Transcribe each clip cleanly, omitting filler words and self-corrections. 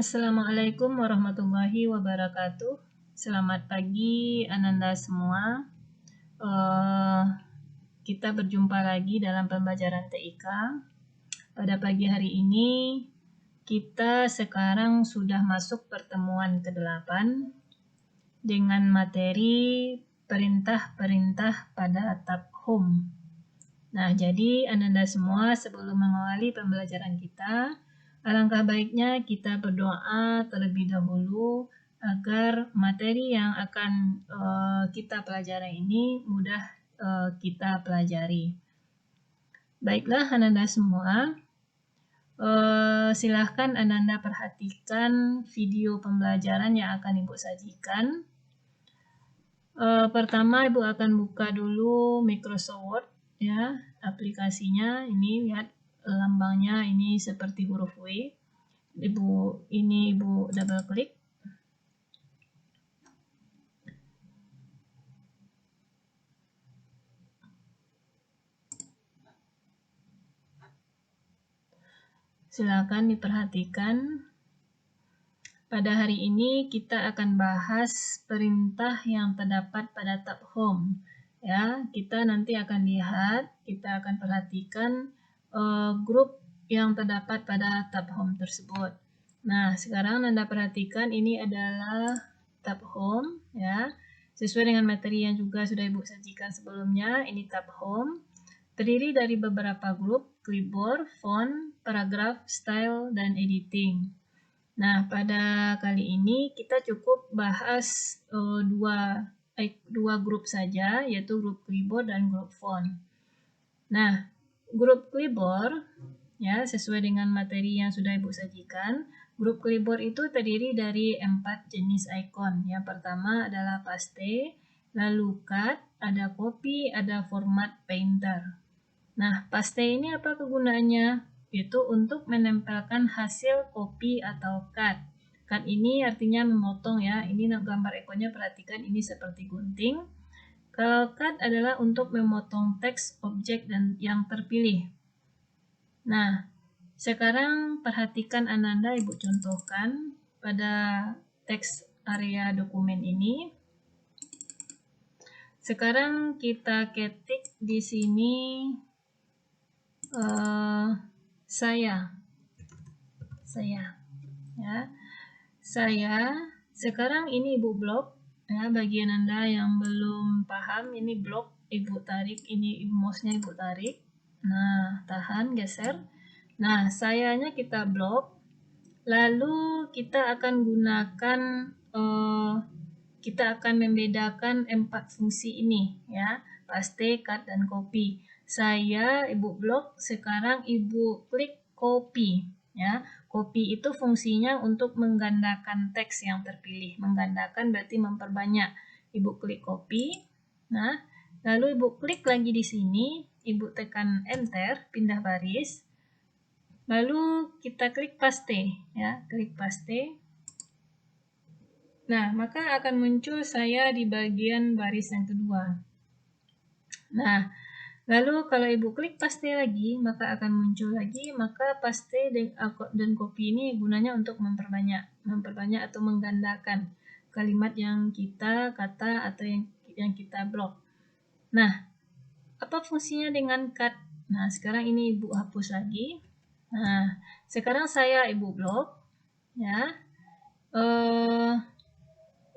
Assalamualaikum warahmatullahi wabarakatuh. Selamat pagi Ananda semua. Kita berjumpa lagi dalam pembelajaran TIK. Pada pagi hari ini kita sekarang sudah masuk pertemuan ke-8 dengan materi perintah-perintah pada tab home. Nah, jadi Ananda semua sebelum mengawali pembelajaran kita, alangkah baiknya kita berdoa terlebih dahulu agar materi yang akan kita pelajari ini mudah kita pelajari. Baiklah Ananda semua, silahkan Ananda perhatikan video pembelajaran yang akan Ibu sajikan. Pertama Ibu akan buka dulu Microsoft Word, ya, aplikasinya. Ini lihat lambangnya ini seperti huruf W. Ibu double klik. Silakan diperhatikan. Pada hari ini kita akan bahas perintah yang terdapat pada tab home. Ya, kita nanti akan lihat, kita akan perhatikan grup yang terdapat pada tab home tersebut. Nah, sekarang Anda perhatikan ini adalah tab home, ya. Sesuai dengan materi yang juga sudah Ibu sajikan sebelumnya, ini tab home. Terdiri dari beberapa grup, clipboard, font, paragraf, style, dan editing. Nah, pada kali ini kita cukup bahas dua grup saja, yaitu grup clipboard dan grup font. Nah, grup clipboard, ya, sesuai dengan materi yang sudah Ibu sajikan, grup clipboard itu terdiri dari 4 jenis icon. Yang pertama adalah paste, lalu cut, ada copy, ada format painter. Nah, paste ini apa kegunaannya? Itu untuk menempelkan hasil copy atau cut. Cut ini artinya memotong, ya. Ini gambar ikonnya, perhatikan ini seperti gunting. Kalau cut adalah untuk memotong teks, objek, dan yang terpilih. Nah, sekarang perhatikan Ananda, Ibu contohkan pada teks area dokumen ini. Sekarang kita ketik di sini saya, ya. Saya, sekarang ini Ibu blok, ya, bagian Anda yang belum paham, ini blok, Ibu tarik, ini mouse-nya Ibu tarik. Nah, tahan, geser. Nah, sayanya kita blok, lalu kita akan gunakan, kita akan membedakan 4 fungsi ini, ya, paste, cut, dan copy. Saya Ibu blok, sekarang Ibu klik copy, ya. Copy itu fungsinya untuk menggandakan teks yang terpilih. Menggandakan berarti memperbanyak. Ibu klik copy. Nah, lalu Ibu klik lagi di sini, Ibu tekan enter, pindah baris. Lalu kita klik paste, ya, klik paste. Nah, maka akan muncul saya di bagian baris yang kedua. Nah, lalu kalau Ibu klik paste lagi, maka akan muncul lagi, maka paste dan copy ini gunanya untuk memperbanyak atau menggandakan kalimat yang kita kata atau yang kita blok. Nah, apa fungsinya dengan cut? Nah, sekarang ini Ibu hapus lagi. Nah, sekarang saya Ibu blok, ya.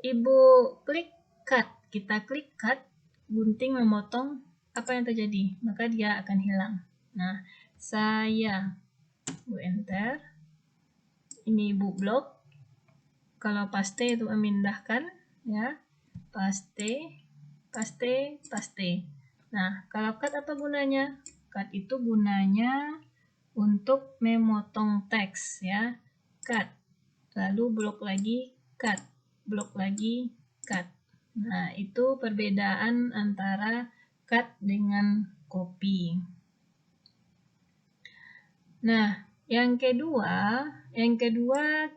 Ibu klik cut, kita klik cut, gunting memotong, apa yang terjadi? Maka dia akan hilang. Nah, saya Ibu enter, ini Ibu blok. Kalau paste itu memindahkan, ya, paste, paste, paste. Nah, kalau cut apa gunanya? Cut itu gunanya untuk memotong teks, ya, cut. Lalu blok lagi, cut. Blok lagi, cut. Nah, itu perbedaan antara cut dengan copy. Nah, yang kedua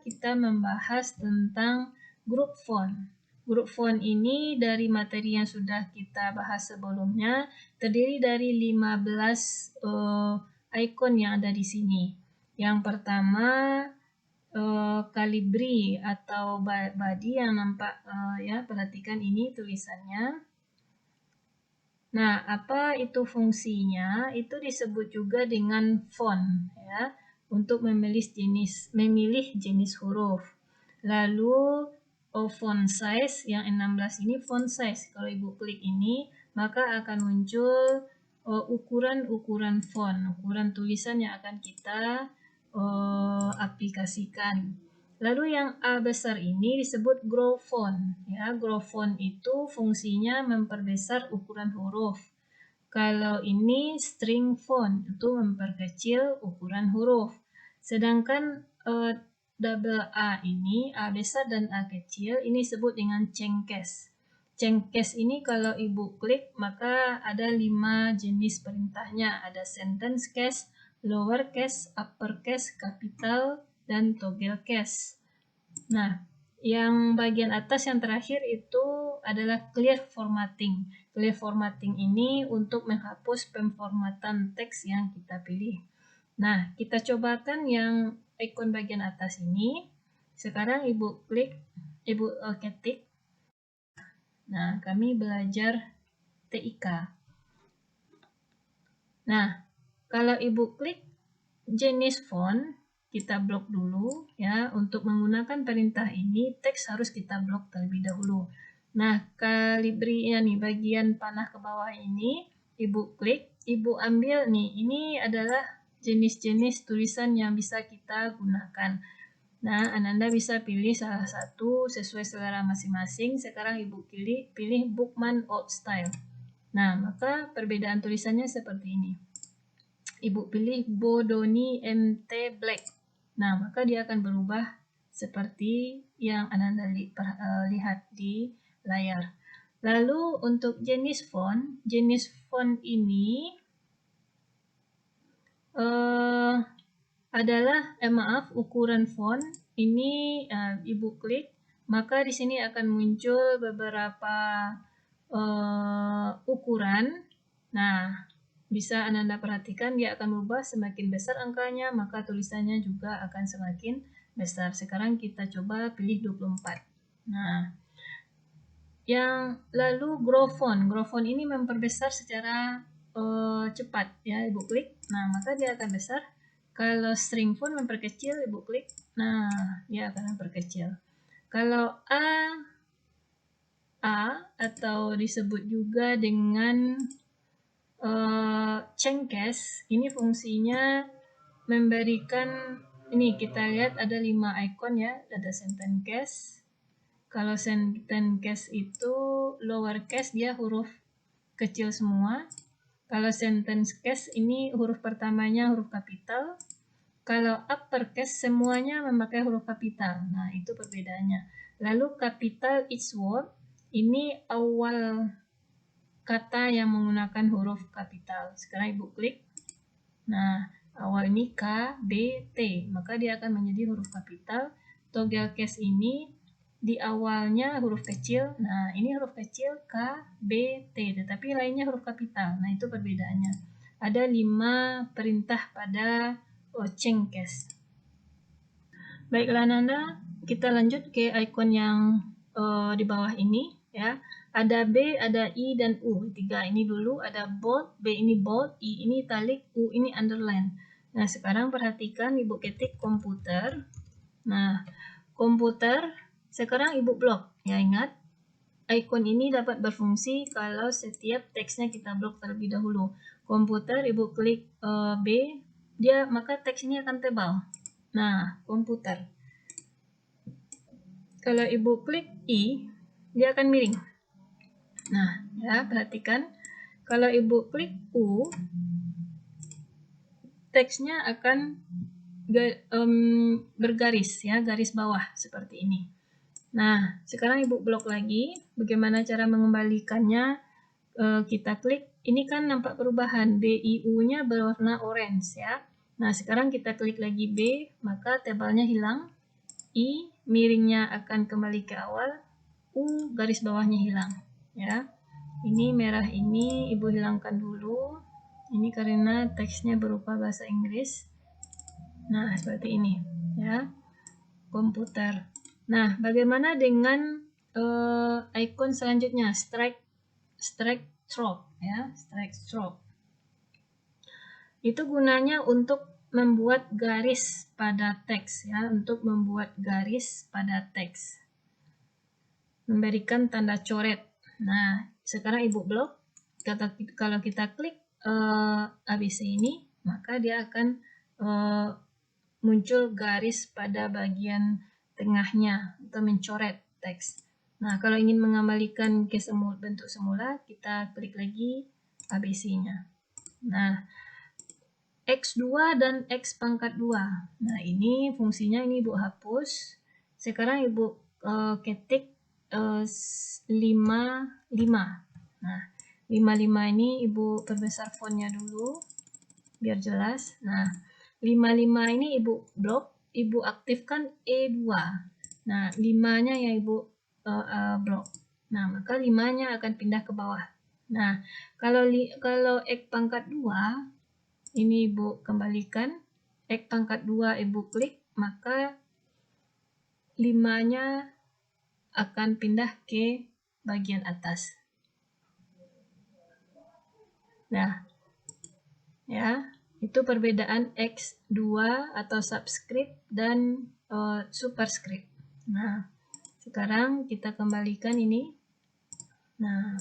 kita membahas tentang grup font. Grup font ini dari materi yang sudah kita bahas sebelumnya terdiri dari 15 icon yang ada di sini. Yang pertama Calibri atau body yang nampak ya, perhatikan ini tulisannya. Nah, apa itu fungsinya? Itu disebut juga dengan font ya, untuk memilih jenis huruf. Lalu font size yang 16 ini font size. Kalau Ibu klik ini, maka akan muncul ukuran font, ukuran tulisan yang akan kita aplikasikan. Lalu yang A besar ini disebut grow font. Ya, grow font itu fungsinya memperbesar ukuran huruf. Kalau ini string font itu memperkecil ukuran huruf. Sedangkan double A ini, A besar dan A kecil, ini disebut dengan cengkes. Cengkes ini kalau Ibu klik, maka ada 5 jenis perintahnya. Ada sentence case, lower case, upper case, capital, dan toggle case. Nah, yang bagian atas yang terakhir itu adalah clear formatting. Clear formatting ini untuk menghapus pemformatan teks yang kita pilih. Nah, kita cobakan yang ikon bagian atas ini. Sekarang Ibu klik, Ibu ketik. Nah, kami belajar TIK. Nah, kalau Ibu klik jenis font, kita blok dulu ya. Untuk menggunakan perintah ini, teks harus kita blok terlebih dahulu. Nah, Calibri-nya nih, bagian panah ke bawah ini, Ibu klik, Ibu ambil nih, ini adalah jenis-jenis tulisan yang bisa kita gunakan. Nah, Ananda bisa pilih salah satu sesuai selera masing-masing. Sekarang Ibu pilih Bookman Old Style. Nah, maka perbedaan tulisannya seperti ini. Ibu pilih Bodoni MT Black. Nah, maka dia akan berubah seperti yang Ananda lihat di layar. Lalu untuk jenis font ini adalah ukuran font ini Ibu klik, maka di sini akan muncul beberapa ukuran. Nah, bisa Ananda perhatikan dia akan berubah, semakin besar angkanya maka tulisannya juga akan semakin besar. Sekarang kita coba pilih 24. Nah, yang lalu grow font ini memperbesar secara cepat ya, Ibu klik. Nah, maka dia akan besar. Kalau string font memperkecil, Ibu klik. Nah, dia akan memperkecil. Kalau A atau disebut juga dengan cengkes, ini fungsinya memberikan, ini kita lihat ada 5 icon ya, ada sentence case. Kalau sentence case itu lower case, dia huruf kecil semua. Kalau sentence case ini huruf pertamanya huruf kapital. Kalau upper case semuanya memakai huruf kapital. Nah, itu perbedaannya. Lalu capital each word, ini awal kata yang menggunakan huruf kapital. Sekarang Ibu klik. Nah, awal ini K, B, T. Maka dia akan menjadi huruf kapital. Toggle case ini di awalnya huruf kecil. Nah, ini huruf kecil K, B, T. Tetapi lainnya huruf kapital. Nah, itu perbedaannya. Ada 5 perintah pada cengkes. Baiklah Nanda, kita lanjut ke icon yang di bawah ini ya. Ada B, ada I, dan U. 3 ini dulu, ada bold, B ini bold, I ini italic, U ini underline. Nah, sekarang perhatikan Ibu ketik komputer. Nah, komputer, sekarang Ibu blok. Ya, ingat, icon ini dapat berfungsi kalau setiap teksnya kita blok terlebih dahulu. Komputer, Ibu klik B, maka teks ini akan tebal. Nah, komputer. Kalau Ibu klik I, dia akan miring. Nah, ya, perhatikan. Kalau Ibu klik U, teksnya akan bergaris, ya, garis bawah seperti ini. Nah, sekarang Ibu blok lagi. Bagaimana cara mengembalikannya? Kita klik. Ini kan nampak perubahan. B, I, U-nya berwarna orange, ya. Nah, sekarang kita klik lagi B, maka tebalnya hilang. I, miringnya akan kembali ke awal. U, garis bawahnya hilang, ya. Ini merah ini Ibu hilangkan dulu. Ini karena teksnya berupa bahasa Inggris. Nah, seperti ini, ya. komputer. Nah, bagaimana dengan icon selanjutnya, strike stroke ya, strike stroke. Itu gunanya untuk membuat garis pada teks ya, untuk membuat garis pada teks. Memberikan tanda coret. Nah, sekarang Ibu blok. Kalau kita klik ABC ini, maka dia akan muncul garis pada bagian tengahnya atau mencoret teks. Nah, kalau ingin mengembalikan ke bentuk semula, kita klik lagi ABC-nya. Nah, X2 dan X pangkat 2. Nah, ini fungsinya ini Ibu hapus. Sekarang Ibu ketik 55. Nah, 55 ini Ibu perbesar fontnya dulu biar jelas. Nah, 55 ini Ibu blok, Ibu aktifkan E2. Nah, 5-nya yang Ibu blok. Nah, maka 5-nya akan pindah ke bawah. Nah, kalau X pangkat 2 ini Ibu kembalikan, X pangkat 2 Ibu klik, maka 5-nya akan pindah ke bagian atas. Nah, ya, itu perbedaan X2 atau subscript dan superscript. Nah, sekarang kita kembalikan ini. Nah,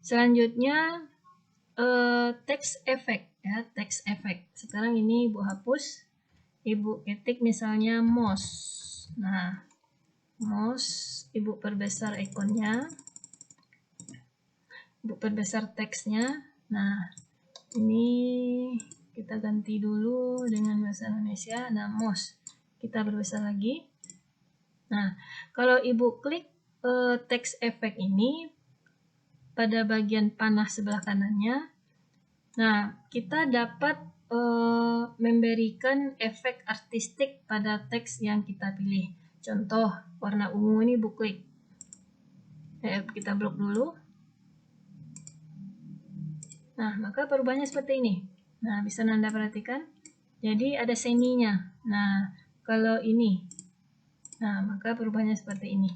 selanjutnya text effect ya, text effect. Sekarang ini Ibu hapus, Ibu ketik misalnya mouse. Nah, mouse Ibu perbesar ikonnya, Ibu perbesar teksnya. Nah, ini kita ganti dulu dengan bahasa Indonesia. Nah, mouse kita perbesar lagi. Nah, kalau Ibu klik text effect ini pada bagian panah sebelah kanannya, nah, kita dapat memberikan efek artistik pada teks yang kita pilih. Contoh, warna ungu ini Ibu klik. Kita blok dulu. Nah, maka perubahannya seperti ini. Nah, bisa Anda perhatikan. Jadi ada seminya. Nah, kalau ini. Nah, maka perubahannya seperti ini.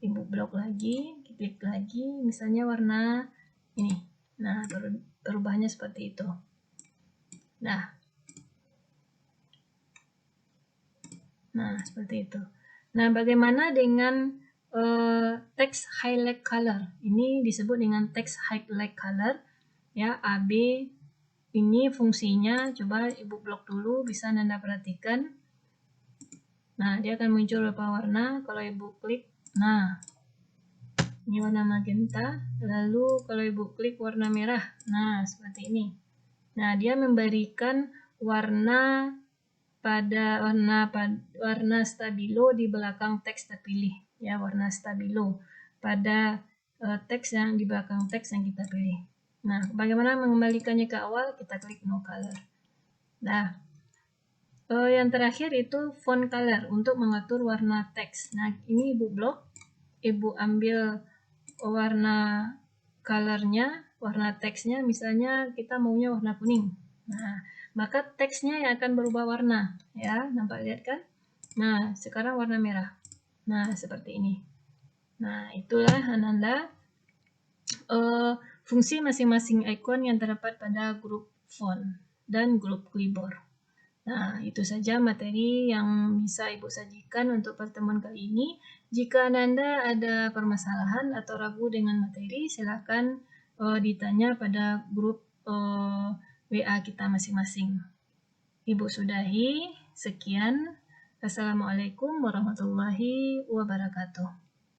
Ibu blok lagi, klik lagi, misalnya warna ini. Nah, perubahannya seperti itu. Nah, seperti itu. Nah, bagaimana dengan text highlight color? Ini disebut dengan text highlight color. Ya, AB ini fungsinya, coba Ibu blok dulu, bisa Anda perhatikan. Nah, dia akan muncul beberapa warna. Kalau Ibu klik, nah, ini warna magenta. Lalu kalau Ibu klik warna merah, nah, seperti ini. Nah, dia memberikan warna pada warna stabilo di belakang teks terpilih. Ya, warna stabilo pada teks yang di belakang teks yang kita pilih. Nah, bagaimana mengembalikannya ke awal? Kita klik no color. Nah, yang terakhir itu font color untuk mengatur warna teks. Nah, ini Ibu blok, Ibu ambil warna colornya, warna teksnya, misalnya kita maunya warna kuning. Nah, maka teksnya yang akan berubah warna. Ya, nampak lihat kan? Nah, sekarang warna merah. Nah, seperti ini. Nah, itulah Ananda fungsi masing-masing icon yang terdapat pada grup font dan grup clipboard. Nah, itu saja materi yang bisa Ibu sajikan untuk pertemuan kali ini. Jika Ananda ada permasalahan atau ragu dengan materi, silakan ditanya pada grup WA kita masing-masing. Ibu sudahi, sekian. Assalamualaikum warahmatullahi wabarakatuh.